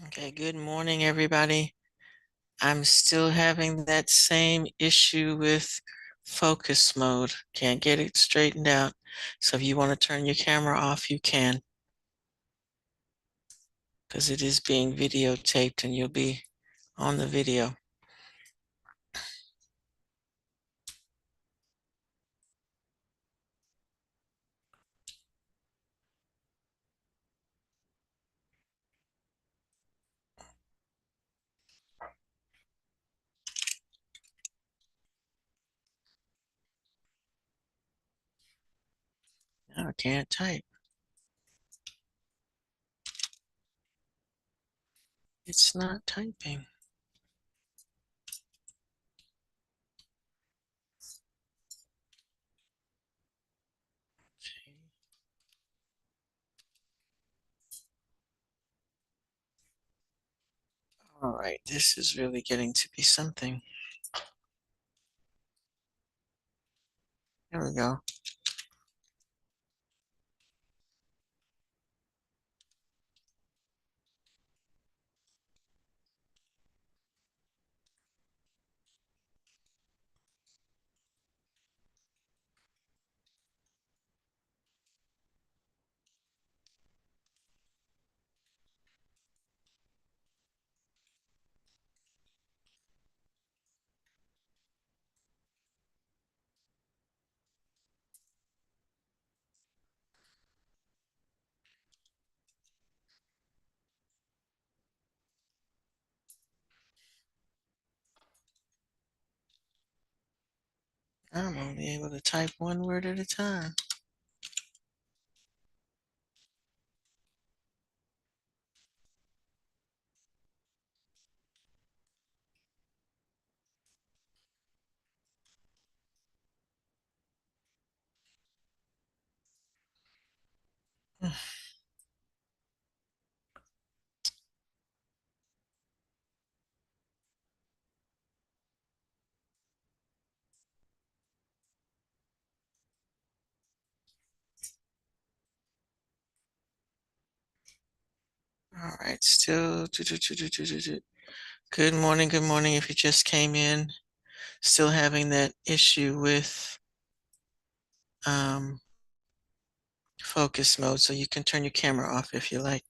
Okay, good morning, everybody. I'm still having that same issue with focus mode. Can't get it straightened out. So if you want to turn your camera off, you can, because it is being videotaped and you'll be on the video. Now I can't type. It's not typing. All right, this is really getting to be something. There we go. I'm only able to type one word at a time. All right, still. Good morning, good morning. If you just came in, still having that issue with focus mode, so you can turn your camera off if you like,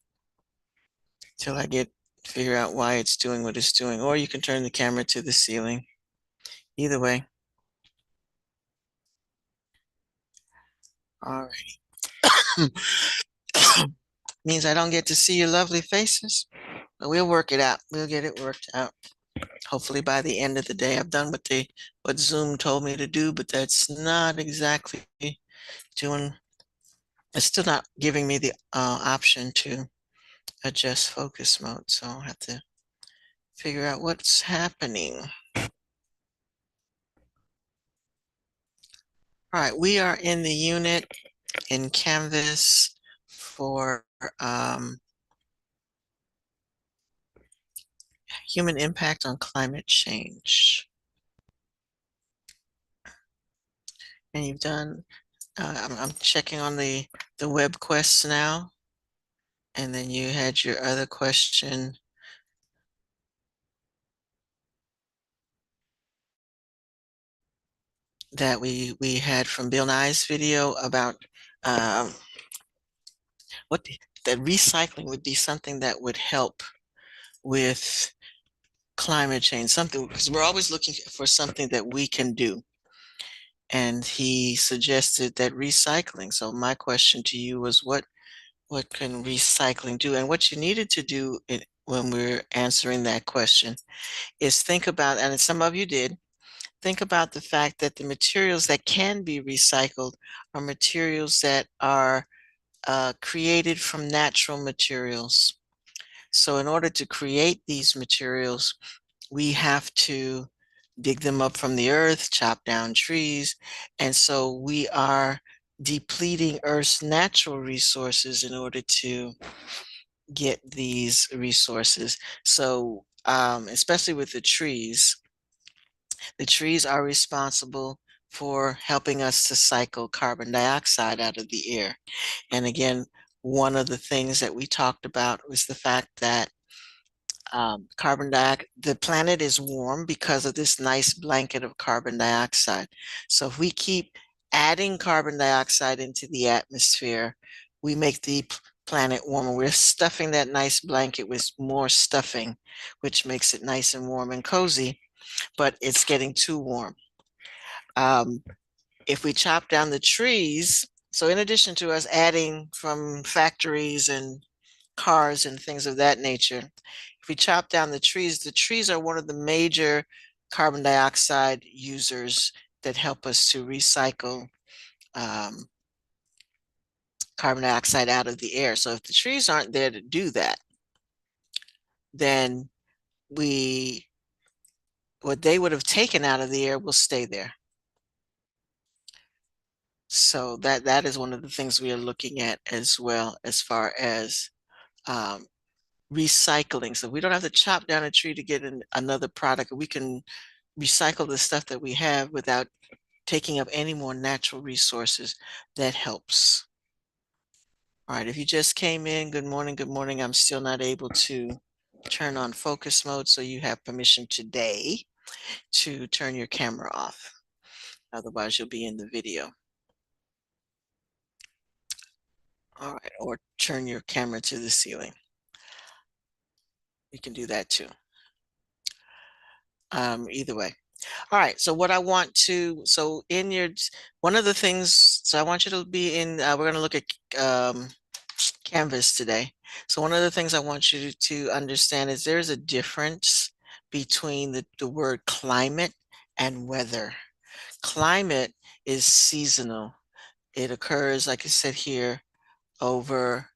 till I figure out why it's doing what it's doing, or you can turn the camera to the ceiling. Either way. All right. Means I don't get to see your lovely faces, but we'll work it out. We'll get it worked out. Hopefully by the end of the day. I've done what Zoom told me to do, but that's not exactly doing. It's still not giving me the option to adjust focus mode, so I'll have to figure out what's happening. All right, we are in the unit in Canvas for human impact on climate change. And you've done, I'm checking on the web quests now. And then you had your other question. That we had from Bill Nye's video about um, that recycling would be something that would help with climate change, something because we're always looking for something that we can do. And he suggested that recycling. So my question to you was what can recycling do? And what you needed to do when we're answering that question is think about, and some of you did, think about the fact that the materials that can be recycled are materials that are created from natural materials. So in order to create these materials, we have to dig them up from the earth, chop down trees. And so we are depleting Earth's natural resources in order to get these resources. So especially with the trees are responsible for helping us to cycle carbon dioxide out of the air. And again, one of the things that we talked about was the fact that The planet is warm because of this nice blanket of carbon dioxide. So if we keep adding carbon dioxide into the atmosphere, we make the planet warmer. We're stuffing that nice blanket with more stuffing, which makes it nice and warm and cozy, but it's getting too warm. If we chop down the trees, so in addition to us adding from factories and cars and things of that nature, if we chop down the trees are one of the major carbon dioxide users that help us to recycle carbon dioxide out of the air. So if the trees aren't there to do that, then what they would have taken out of the air will stay there. So that is one of the things we are looking at as well, as far as recycling. So we don't have to chop down a tree to get another product. We can recycle the stuff that we have without taking up any more natural resources. That helps. All right, if you just came in, good morning, good morning. I'm still not able to turn on focus mode, so you have permission today to turn your camera off. Otherwise, you'll be in the video. All right, or turn your camera to the ceiling. You can do that too. Either way. All right, so what I want to, so in your, one of the things, so I want you to be in, we're going to look at Canvas today. So one of the things I want you to understand is there's a difference between the word climate and weather. Climate is seasonal. It occurs, like I said here, over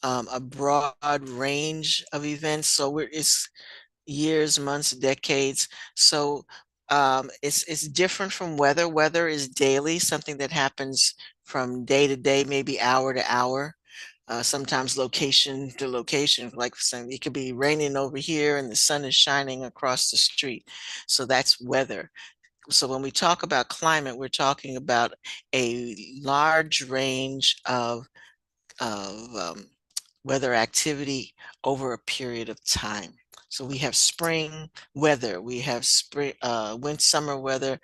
a broad range of events. So it's years, months, decades. So it's different from weather. Weather is daily, something that happens from day to day, maybe hour to hour. Sometimes location to location, like it could be raining over here and the sun is shining across the street. So that's weather. So when we talk about climate, we're talking about a large range of weather activity over a period of time. So we have spring weather, we have spring, summer weather,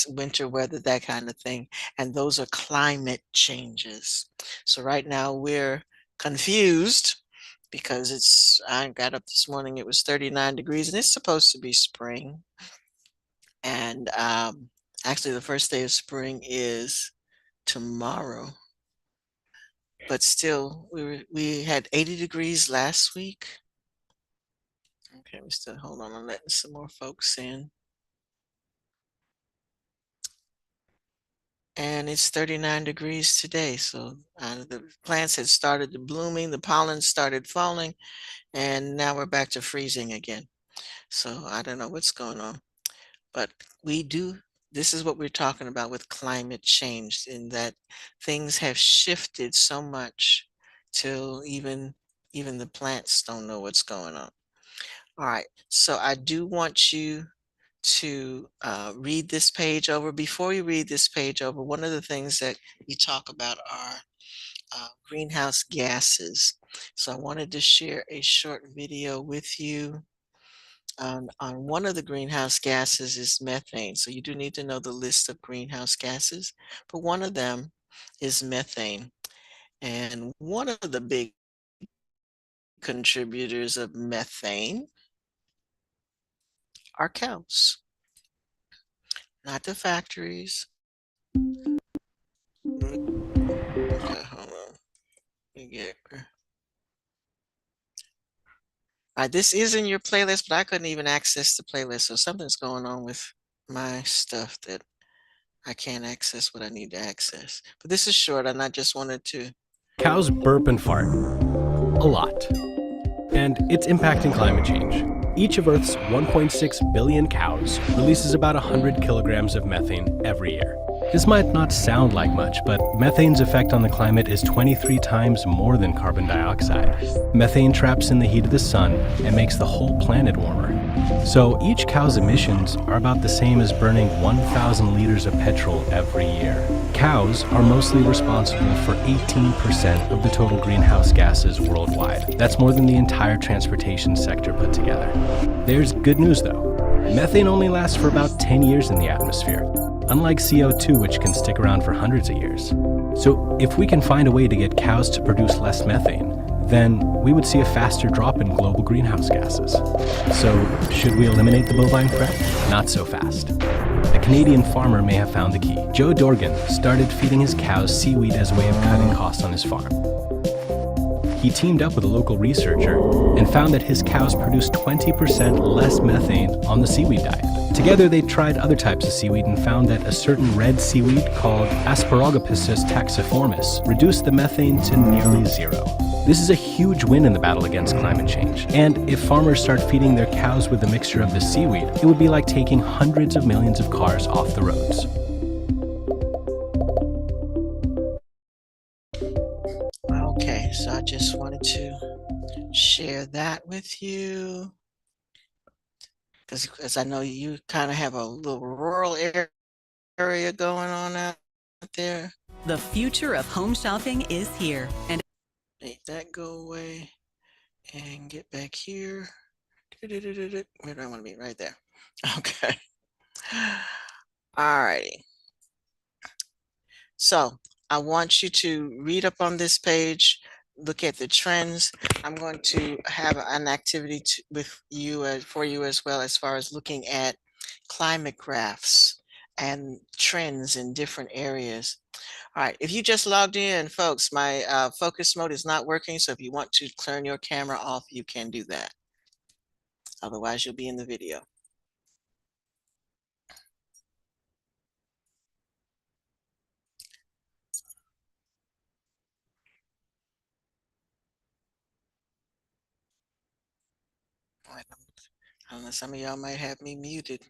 winter weather, that kind of thing. And those are climate changes. So right now we're confused because I got up this morning, it was 39 degrees and it's supposed to be spring. And actually the first day of spring is tomorrow. But still, we had 80 degrees last week. Okay, we still, hold on, I'm letting some more folks in. And it's 39 degrees today. So the plants had started blooming, the pollen started falling, and now we're back to freezing again. So I don't know what's going on, but this is what we're talking about with climate change, in that things have shifted so much till even the plants don't know what's going on. All right, so I do want you to read this page over. Before you read this page over, one of the things that we talk about are greenhouse gases. So I wanted to share a short video with you on one of the greenhouse gases is methane. So you do need to know the list of greenhouse gases, but one of them is methane. And one of the big contributors of methane are cows, not the factories. Okay, hold on. Let me get this is in your playlist, but I couldn't even access the playlist. So something's going on with my stuff that I can't access what I need to access. But this is short, and I just wanted to. Cows burp and fart a lot, and it's impacting climate change. Each of Earth's 1.6 billion cows releases about 100 kilograms of methane every year. This might not sound like much, but methane's effect on the climate is 23 times more than carbon dioxide. Methane traps in the heat of the sun and makes the whole planet warmer. So each cow's emissions are about the same as burning 1,000 liters of petrol every year. Cows are mostly responsible for 18% of the total greenhouse gases worldwide. That's more than the entire transportation sector put together. There's good news though. Methane only lasts for about 10 years in the atmosphere, unlike CO2, which can stick around for hundreds of years. So if we can find a way to get cows to produce less methane, then we would see a faster drop in global greenhouse gases. So should we eliminate the bovine threat? Not so fast. A Canadian farmer may have found the key. Joe Dorgan started feeding his cows seaweed as a way of cutting costs on his farm. He teamed up with a local researcher and found that his cows produced 20% less methane on the seaweed diet. Together, they tried other types of seaweed and found that a certain red seaweed called Asparagopsis taxiformis reduced the methane to nearly zero. This is a huge win in the battle against climate change. And if farmers start feeding their cows with a mixture of the seaweed, it would be like taking hundreds of millions of cars off the roads. Okay, so I just wanted to share that with you because I know you kind of have a little rural area going on out there. The future of home shopping is here, and Make that go away and get back here. Where do I want to be? Right there. Okay. All righty. So I want you to read up on this page, look at the trends. I'm going to have an activity with you for you as well, as far as looking at climate graphs and trends in different areas. All right, if you just logged in, folks, my focus mode is not working. So if you want to turn your camera off, you can do that. Otherwise, you'll be in the video. I don't know, some of y'all might have me muted.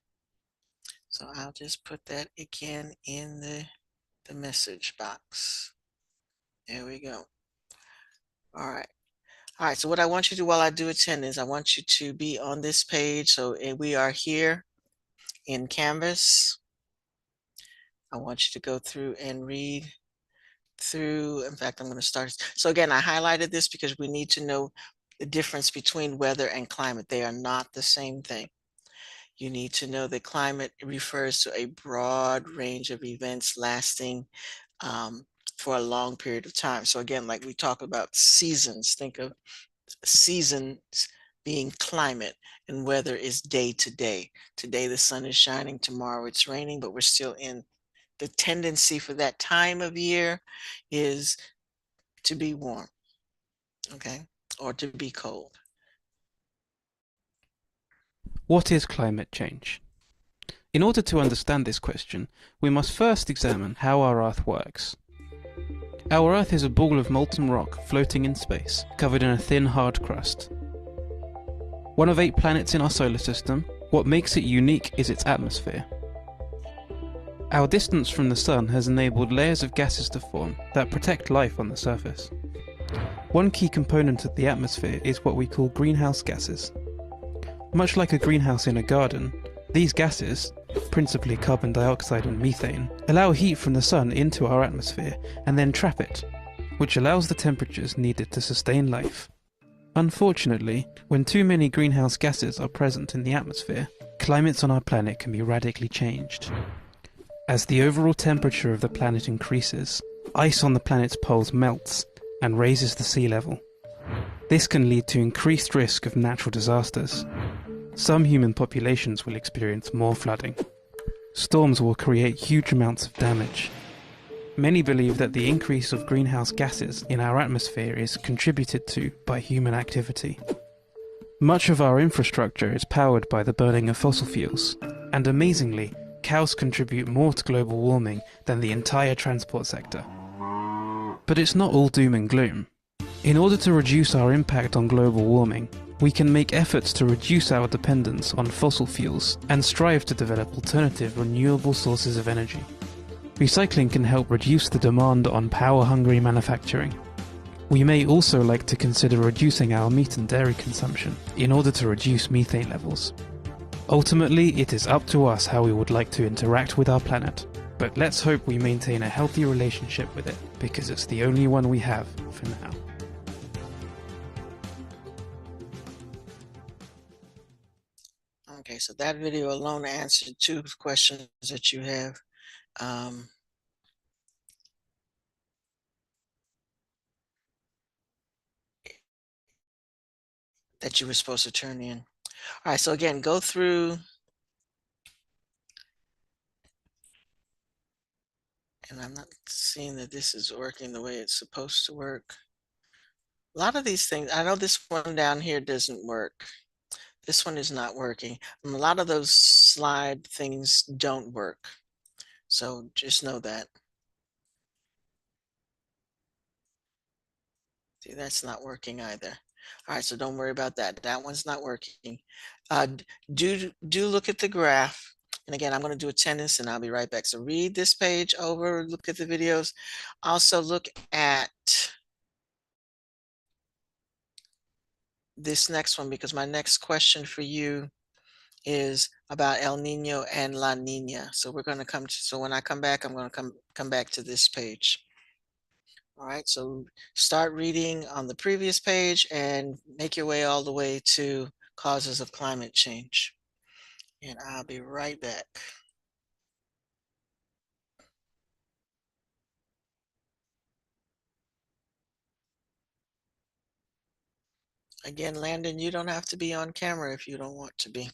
So I'll just put that again in the message box. There we go. All right. All right, so what I want you to do while I do attendance, I want you to be on this page. So we are here in Canvas. I want you to go through and read through. In fact, I'm going to start. So again, I highlighted this because we need to know the difference between weather and climate. They are not the same thing. You need to know that climate refers to a broad range of events lasting for a long period of time. So again, like we talk about seasons, think of seasons being climate, and weather is day to day. Today the sun is shining, tomorrow it's raining, but we're still in the tendency for that time of year is to be warm, okay, or to be cold. What is climate change? In order to understand this question, we must first examine how our Earth works. Our Earth is a ball of molten rock floating in space, covered in a thin, hard crust. One of 8 planets in our solar system, what makes it unique is its atmosphere. Our distance from the Sun has enabled layers of gases to form that protect life on the surface. One key component of the atmosphere is what we call greenhouse gases. Much like a greenhouse in a garden, these gases, principally carbon dioxide and methane, allow heat from the sun into our atmosphere and then trap it, which allows the temperatures needed to sustain life. Unfortunately, when too many greenhouse gases are present in the atmosphere, climates on our planet can be radically changed. As the overall temperature of the planet increases, ice on the planet's poles melts and raises the sea level. This can lead to increased risk of natural disasters. Some human populations will experience more flooding. Storms will create huge amounts of damage. Many believe that the increase of greenhouse gases in our atmosphere is contributed to by human activity. Much of our infrastructure is powered by the burning of fossil fuels, and amazingly, cows contribute more to global warming than the entire transport sector. But it's not all doom and gloom. In order to reduce our impact on global warming, we can make efforts to reduce our dependence on fossil fuels and strive to develop alternative renewable sources of energy. Recycling can help reduce the demand on power-hungry manufacturing. We may also like to consider reducing our meat and dairy consumption in order to reduce methane levels. Ultimately, it is up to us how we would like to interact with our planet. But let's hope we maintain a healthy relationship with it, because it's the only one we have for now. Okay, so that video alone answered two questions that you have. That you were supposed to turn in. All right, so again, go through. And I'm not seeing that this is working the way it's supposed to work. A lot of these things, I know this one down here doesn't work. This one is not working. And a lot of those slide things don't work. So just know that. See, that's not working either. All right, so don't worry about that. That one's not working. Do look at the graph. And again, I'm going to do attendance and I'll be right back. So read this page over, look at the videos. Also look at this next one, because my next question for you is about El Nino and La Nina. So we're going to come to, so when I come back, I'm going to come back to this page. All right, so start reading on the previous page and make your way all the way to causes of climate change. And I'll be right back. Again, Landon, you don't have to be on camera if you don't want to be.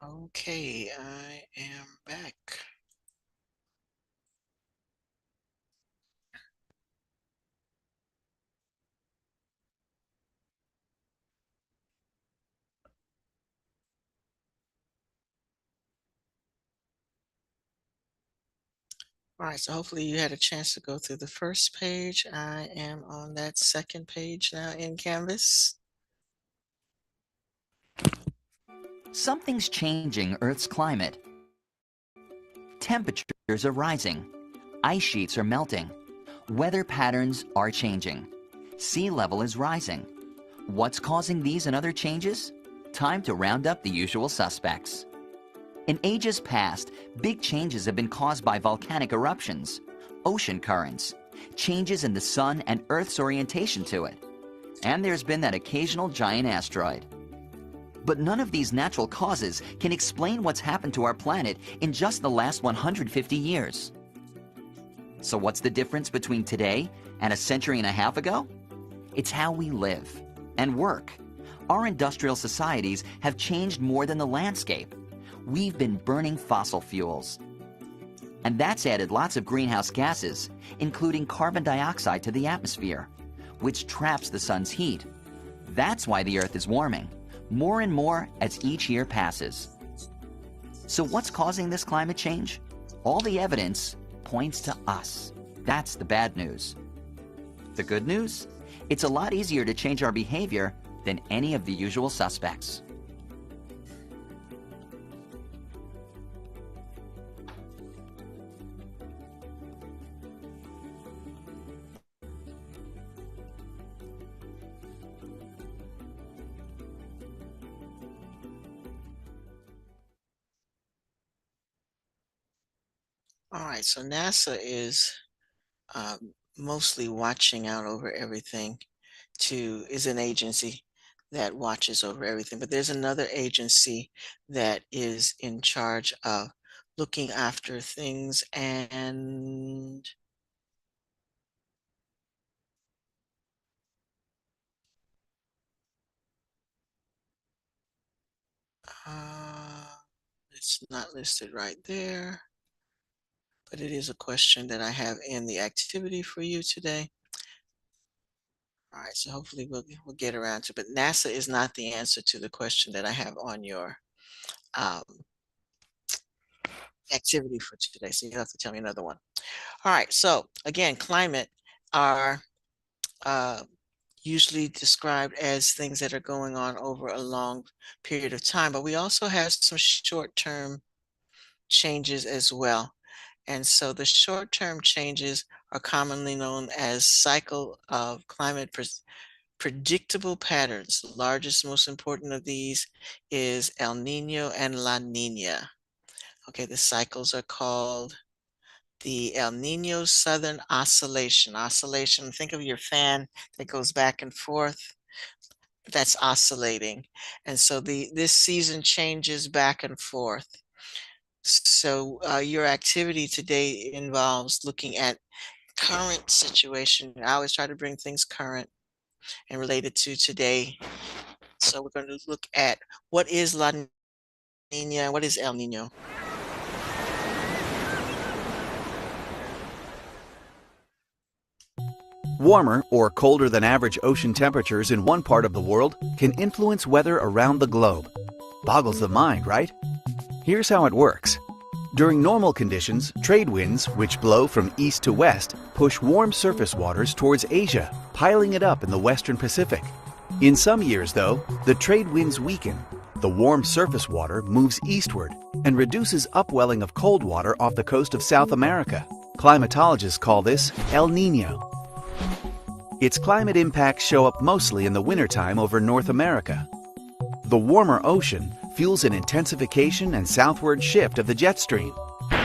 Okay, I am back. All right, so hopefully you had a chance to go through the first page. I am on that second page now in Canvas. Something's changing Earth's climate. Temperatures are rising. Ice sheets are melting. Weather patterns are changing. Sea level is rising. What's causing these and other changes? Time to round up the usual suspects. In ages past, big changes have been caused by volcanic eruptions, ocean currents, changes in the sun and Earth's orientation to it. And there's been that occasional giant asteroid. But none of these natural causes can explain what's happened to our planet in just the last 150 years. So what's the difference between today and a century and a half ago? It's how we live and work. Our industrial societies have changed more than the landscape. We've been burning fossil fuels. And that's added lots of greenhouse gases, including carbon dioxide to the atmosphere, which traps the sun's heat. That's why the Earth is warming, more and more as each year passes. So what's causing this climate change? All the evidence points to us. That's the bad news. The good news? It's a lot easier to change our behavior than any of the usual suspects. All right, so NASA is mostly watching out over everything is an agency that watches over everything, but there's another agency that is in charge of looking after things and it's not listed right there. but it is a question that I have in the activity for you today. All right, so hopefully we'll get around to, but NASA is not the answer to the question that I have on your um, activity for today. So you'll have to tell me another one. All right, so again, climate are uh, usually described as things that are going on over a long period of time, but we also have some short-term changes as well. And so the short-term changes are commonly known as cycle of climate predictable patterns. The largest, most important of these is El Nino and La Nina. Okay, the cycles are called the El Nino Southern Oscillation. Oscillation, think of your fan that goes back and forth. That's oscillating. And so this season changes back and forth. So your activity today involves looking at current situation. I always try to bring things current and related to today. So we're going to look at what is La Nina and what is El Nino. Warmer or colder than average ocean temperatures in one part of the world can influence weather around the globe. Boggles the mind, right? Here's how it works. During normal conditions, trade winds, which blow from east to west, push warm surface waters towards Asia, piling it up in the western Pacific. In some years, though, the trade winds weaken. The warm surface water moves eastward and reduces upwelling of cold water off the coast of South America. Climatologists call this El Niño. Its climate impacts show up mostly in the wintertime over North America. The warmer ocean fuels an intensification and southward shift of the jet stream.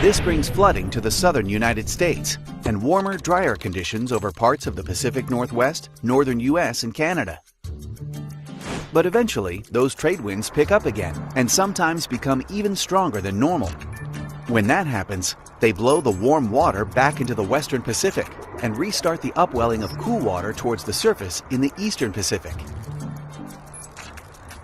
This brings flooding to the southern United States and warmer, drier conditions over parts of the Pacific Northwest, northern US, and Canada. But eventually, those trade winds pick up again and sometimes become even stronger than normal. When that happens, they blow the warm water back into the western Pacific and restart the upwelling of cool water towards the surface in the eastern Pacific.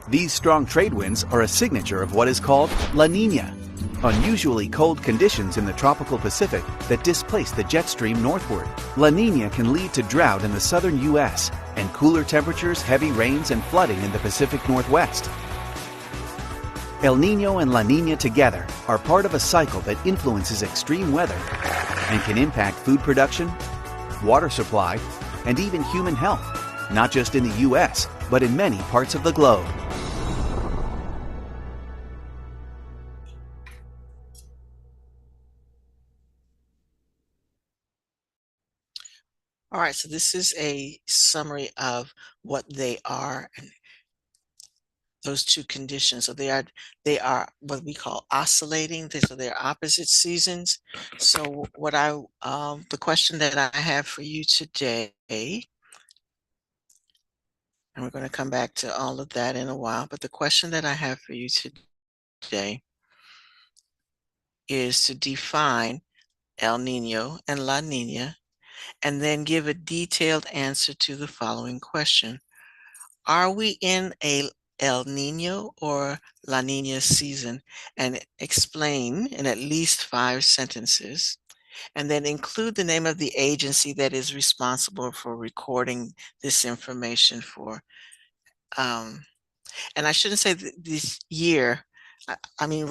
These strong trade winds are a signature of what is called La Nina, unusually cold conditions in the tropical Pacific that displace the jet stream northward. La Nina can lead to drought in the southern U.S. and cooler temperatures, heavy rains, and flooding in the Pacific Northwest. El Nino and La Nina together are part of a cycle that influences extreme weather and can impact food production, water supply, and even human health, not just in the U.S., but in many parts of the globe. All right, so this is a summary of what they are and those two conditions. So they are what we call oscillating. So they're opposite seasons. So what the question that I have for you today, and we're going to come back to all of that in a while, but the question that I have for you today is to define El Nino and La Nina, and then give a detailed answer to the following question. Are we in a El Nino or La Nina season? And explain in at least 5 sentences, and then include the name of the agency that is responsible for recording this information for, and I shouldn't say this year. I mean,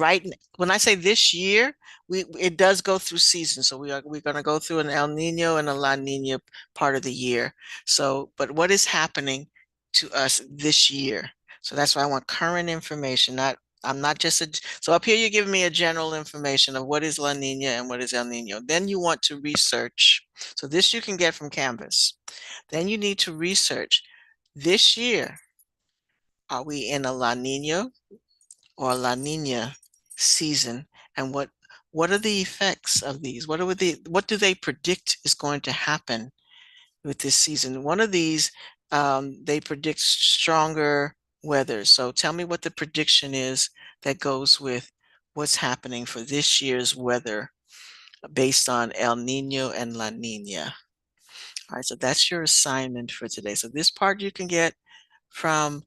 when I say this year, it does go through seasons. So we're going to go through an El Nino and a La Nina part of the year. So, but what is happening to us this year? So that's why I want current information. I'm not just so up here you're giving me a general information of what is La Nina and what is El Nino. Then you want to research. So this you can get from Canvas. Then you need to research this year. Are we in a La Nina or La Nina season, and what are the effects of these? What do they predict is going to happen with this season? One of these, they predict stronger weather. So tell me what the prediction is that goes with what's happening for this year's weather based on El Nino and La Nina. All right, so that's your assignment for today. So this part you can get from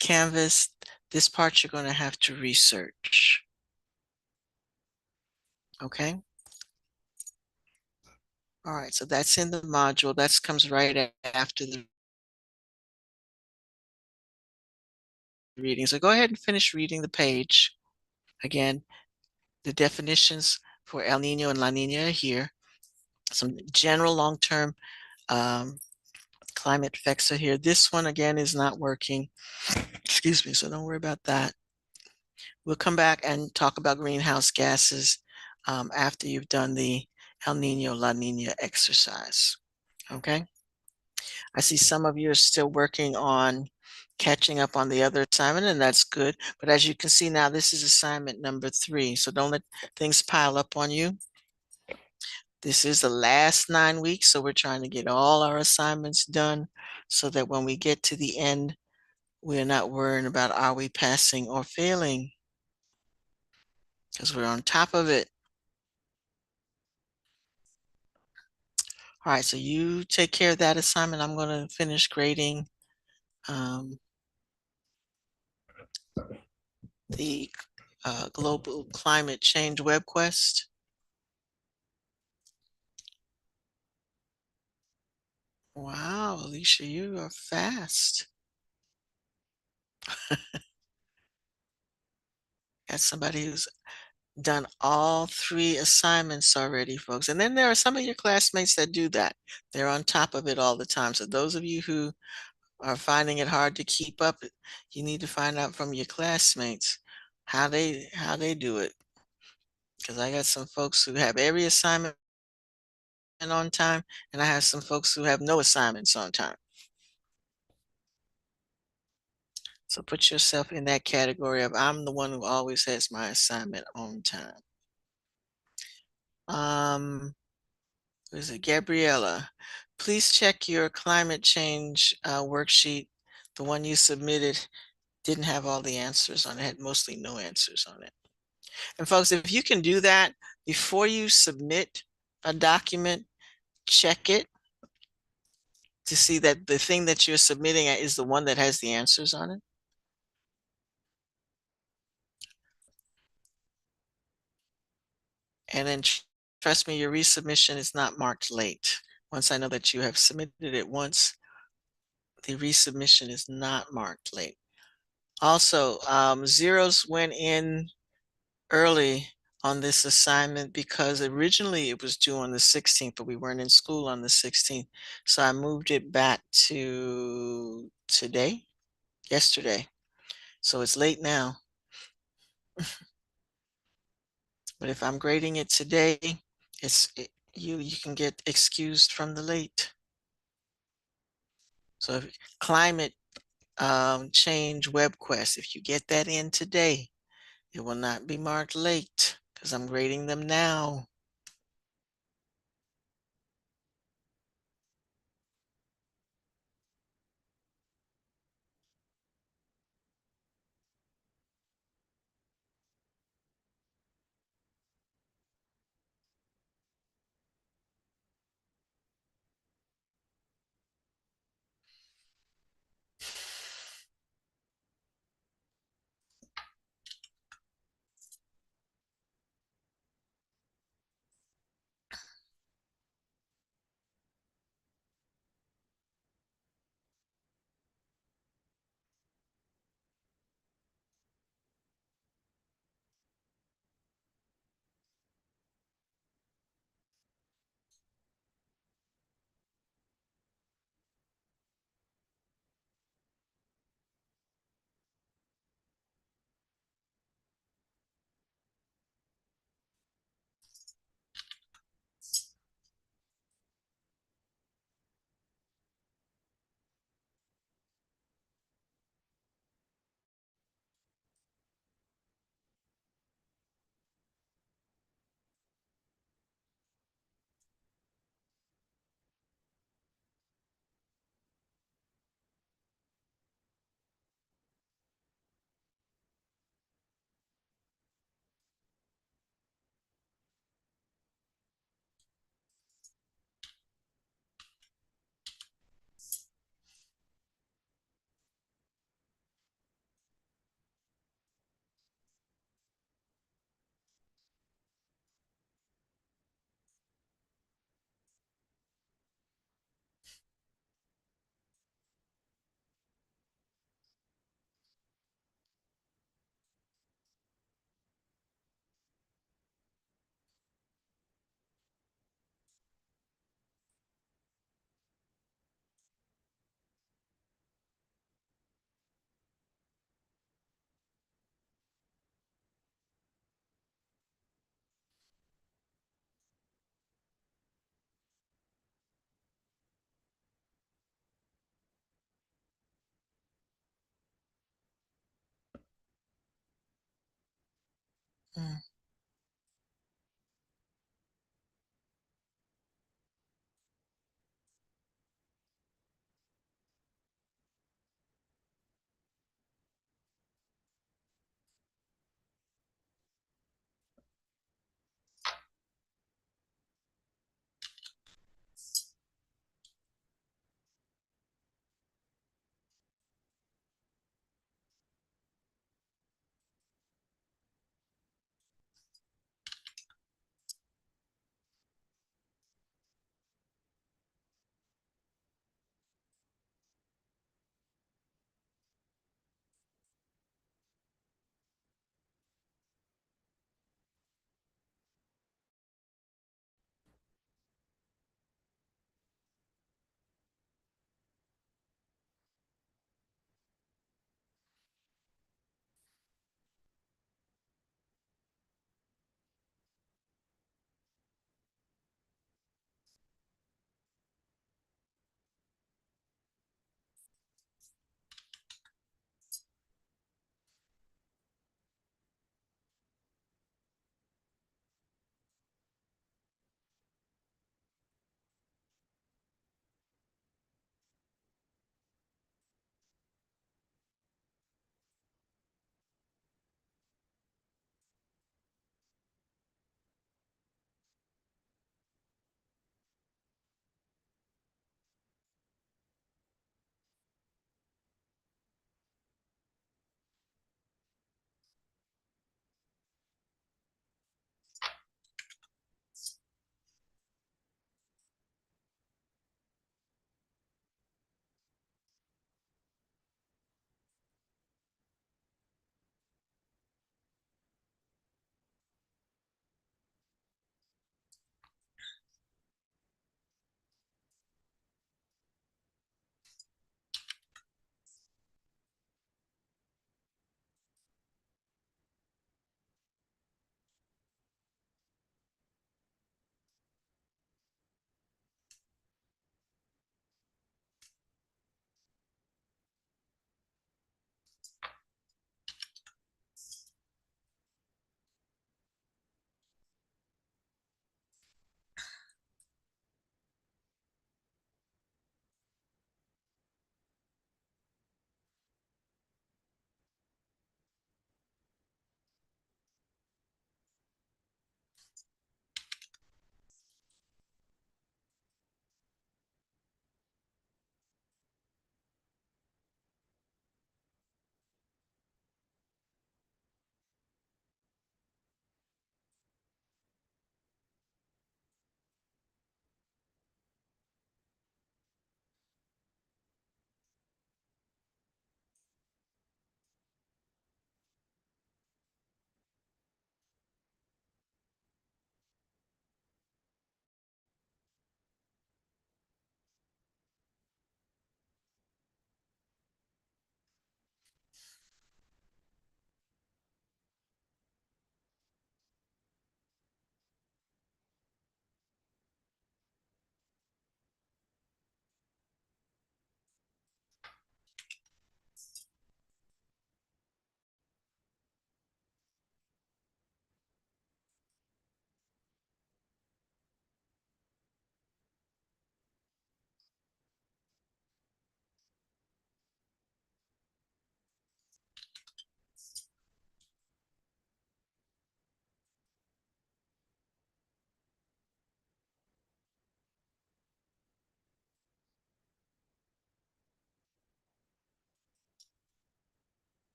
Canvas. This part you're going to have to research. Okay? All right, so that's in the module. That comes right after the reading. So go ahead and finish reading the page. Again, the definitions for El Nino and La Nina are here. Some general long-term climate effects are here. This one, again, is not working. Excuse me, so don't worry about that. We'll come back and talk about greenhouse gases after you've done the El Nino, La Nina exercise. Okay? I see some of you are still working on catching up on the other assignment, and that's good. But as you can see now, this is assignment number 3. So don't let things pile up on you. This is the last 9 weeks, so we're trying to get all our assignments done so that when we get to the end, we're not worrying about are we passing or failing, because we're on top of it. All right, so you take care of that assignment. I'm going to finish grading the Global Climate Change web quest. Wow, Alicia, you are fast. Got somebody who's done all 3 assignments already, folks. And then there are some of your classmates that do that. They're on top of it all the time. So those of you who are finding it hard to keep up, you need to find out from your classmates how they do it. Because I got some folks who have every assignment on time, and I have some folks who have no assignments on time. So put yourself in that category of I'm the one who always has my assignment on time. Who is it? Gabriella. Please check your climate change worksheet. The one you submitted didn't have all the answers on it, had mostly no answers on it. And folks, if you can do that before you submit a document, check it to see that the thing that you're submitting is the one that has the answers on it. And then trust me, your resubmission is not marked late. Once I know that you have submitted it once, the resubmission is not marked late. Also, zeros went in early on this assignment because originally it was due on the 16th, but we weren't in school on the 16th. So I moved it back to yesterday. So it's late now. But if I'm grading it today, you can get excused from the late. So if climate change web quest, if you get that in today, it will not be marked late because I'm grading them now. Mm.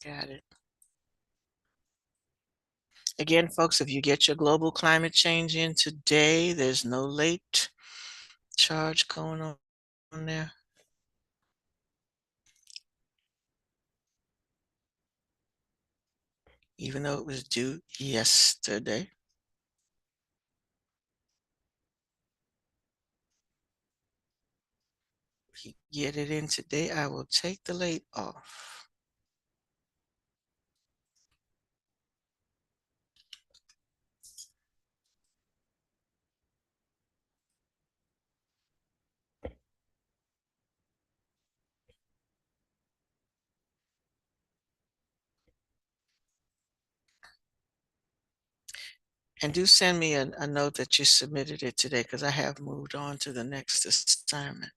Got it. Again, folks, if you get your global climate change in today, there's no late charge going on there. Even though it was due yesterday. If you get it in today, I will take the late off. And do send me a note that you submitted it today, because I have moved on to the next assignment.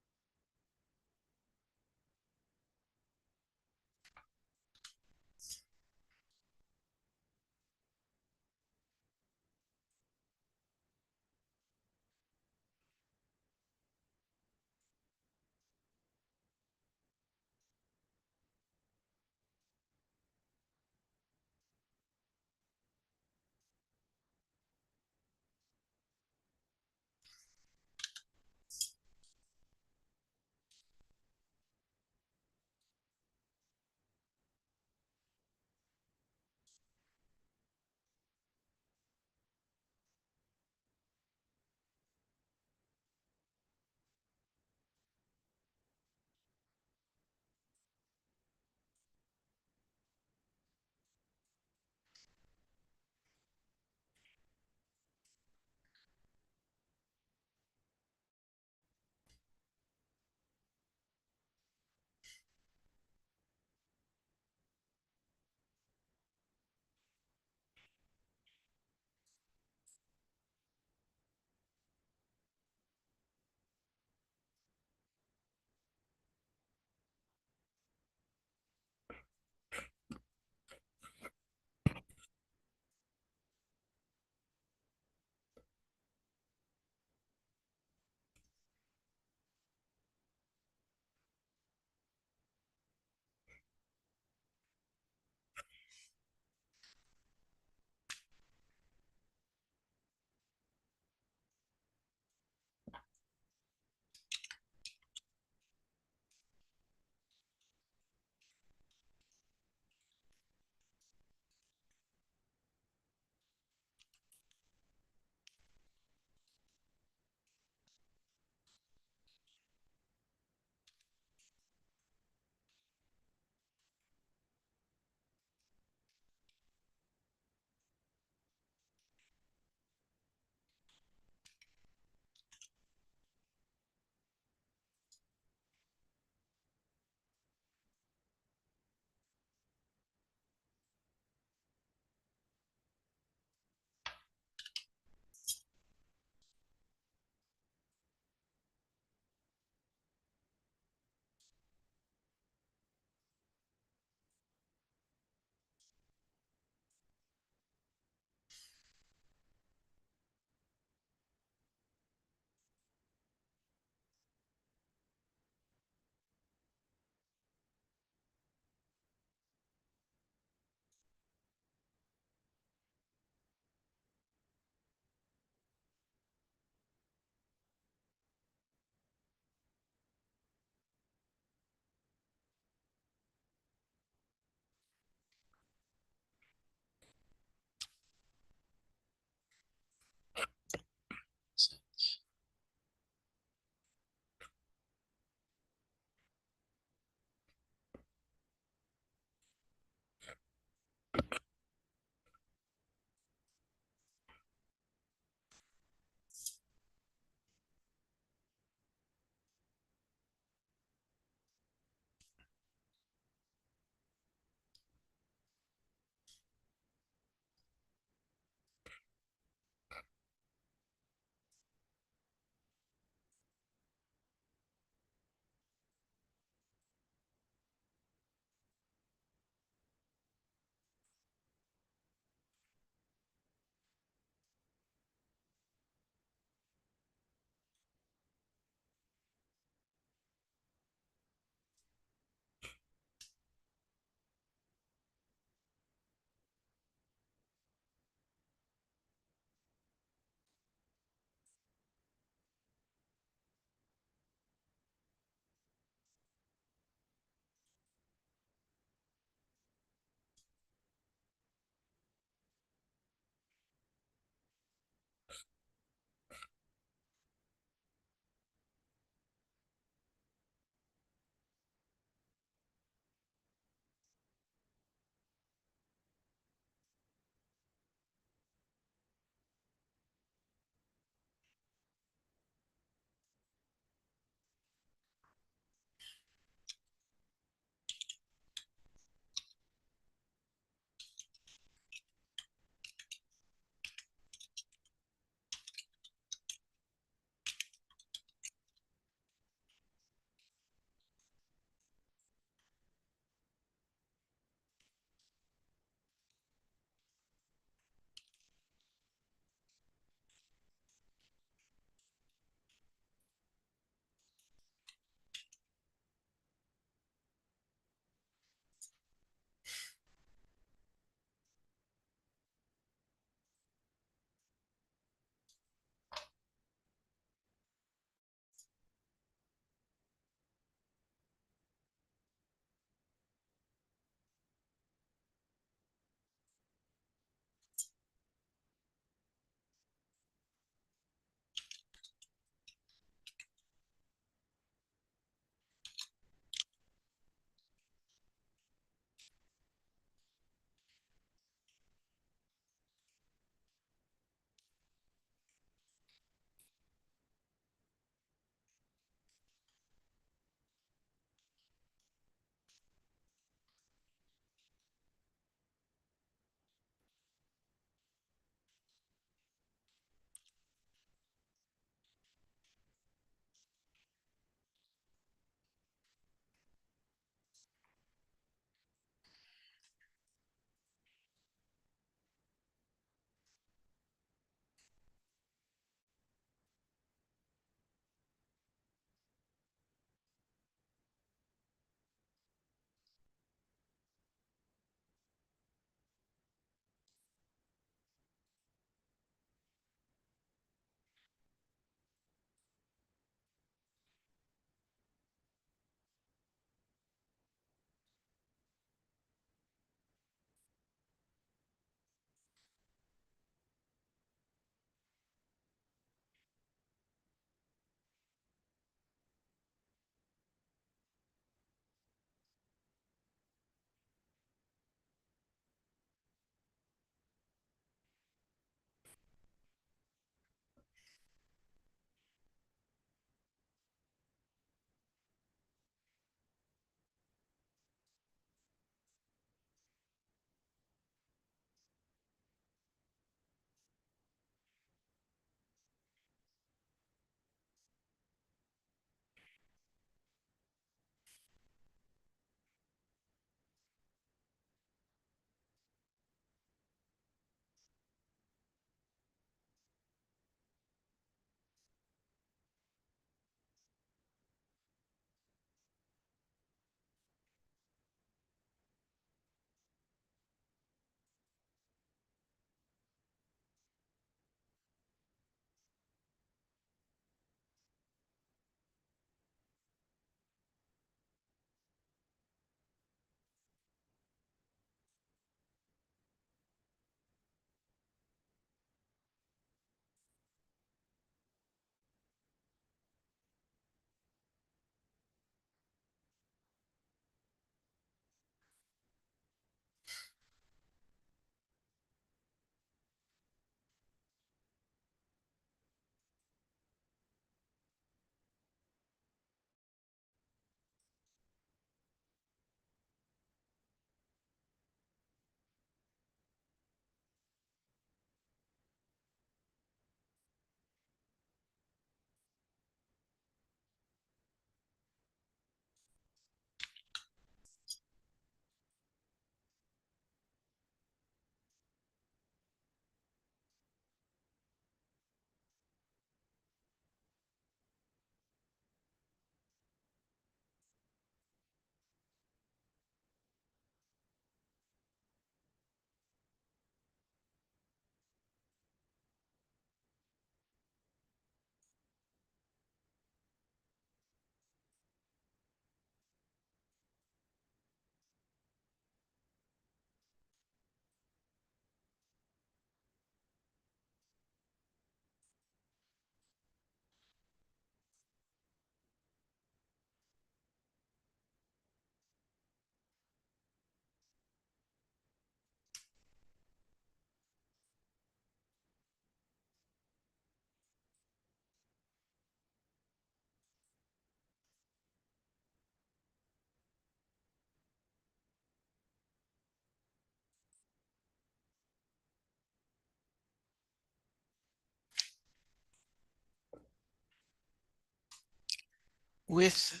with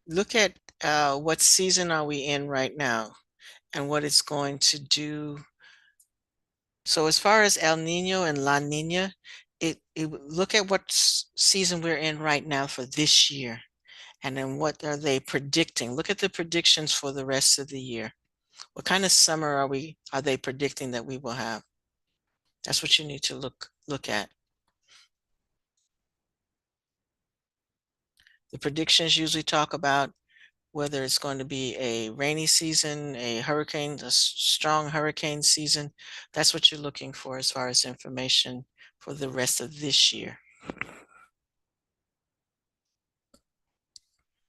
look at what season are we in right now and what it's going to do. So as far as El Nino and La Nina, look at what season we're in right now for this year, and then what are they predicting? Look at the predictions for the rest of the year. What kind of summer are they predicting that we will have? That's what you need to look at. The predictions usually talk about whether it's going to be a rainy season, a strong hurricane season. That's what you're looking for as far as information for the rest of this year.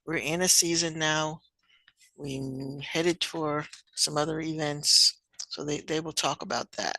We're in a season now. We headed for some other events, so they will talk about that.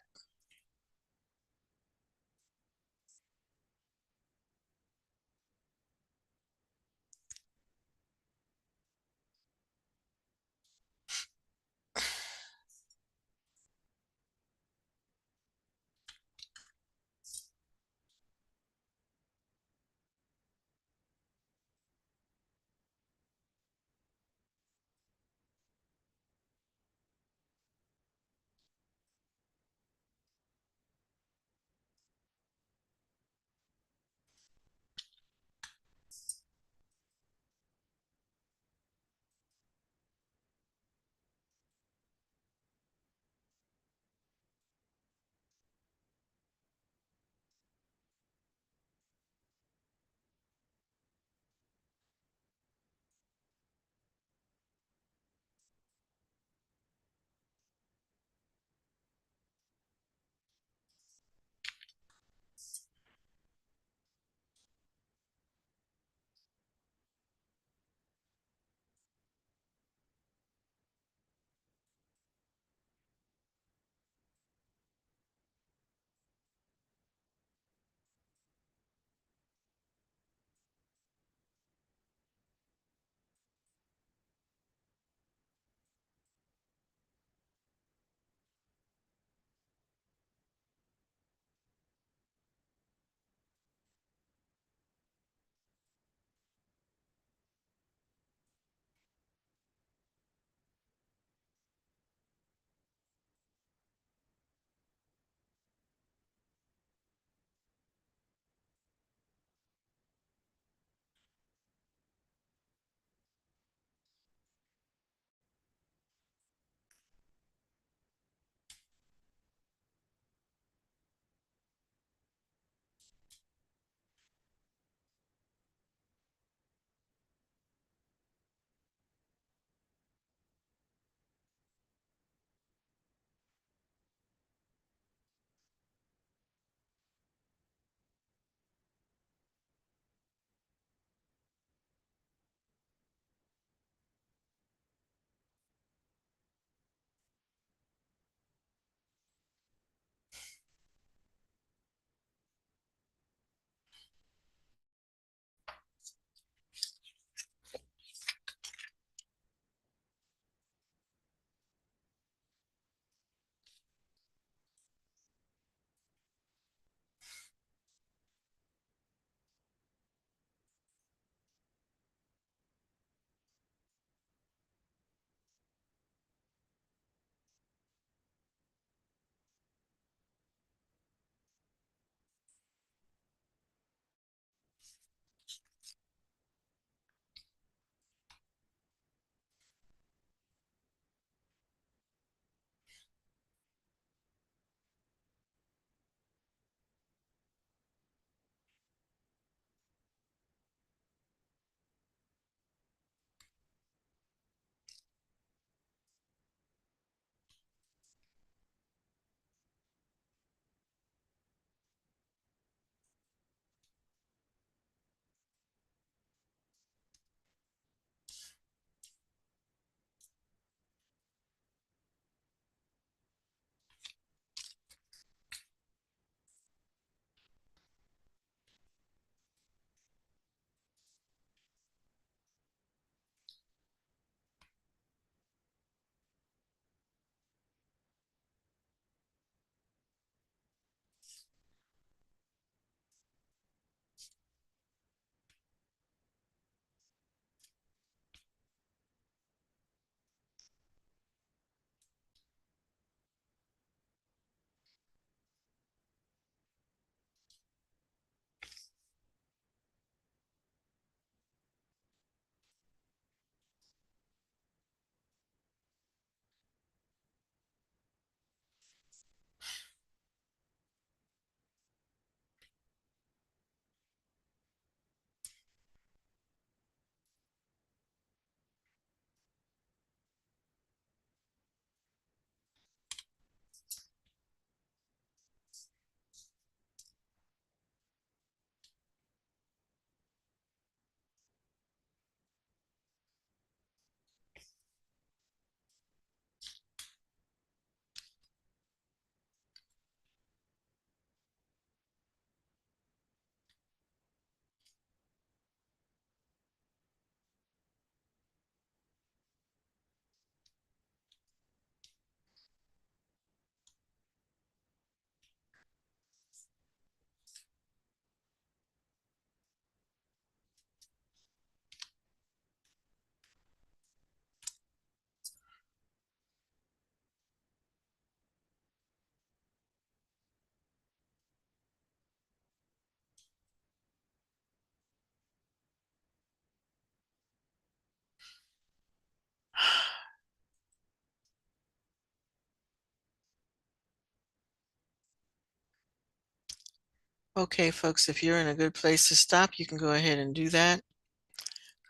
Okay, folks, if you're in a good place to stop, you can go ahead and do that.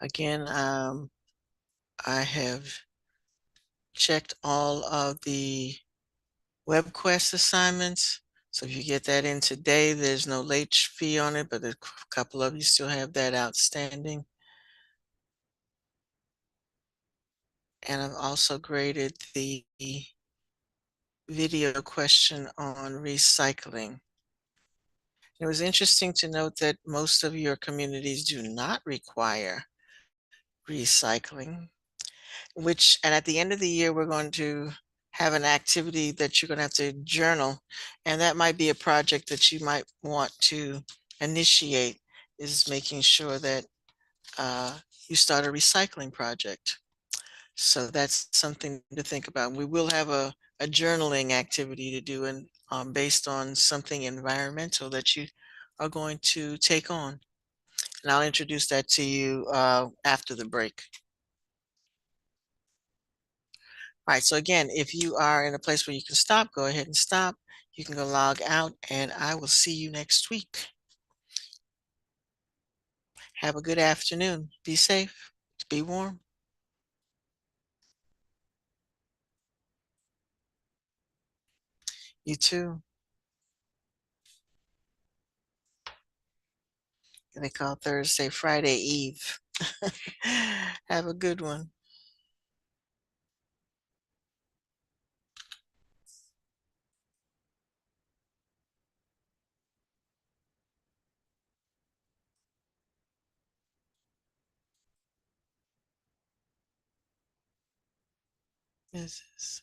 Again, I have checked all of the WebQuest assignments. So if you get that in today, there's no late fee on it, but a couple of you still have that outstanding. And I've also graded the video question on recycling. It was interesting to note that most of your communities do not require recycling, and at the end of the year, we're going to have an activity that you're going to have to journal. And that might be a project that you might want to initiate, is making sure that you start a recycling project. So that's something to think about. We will have a journaling activity to do, and based on something environmental that you are going to take on. And I'll introduce that to you after the break. All right, so again, if you are in a place where you can stop, go ahead and stop. You can go log out, and I will see you next week. Have a good afternoon. Be safe. Be warm. You too. They call Thursday Friday Eve. Have a good one. This is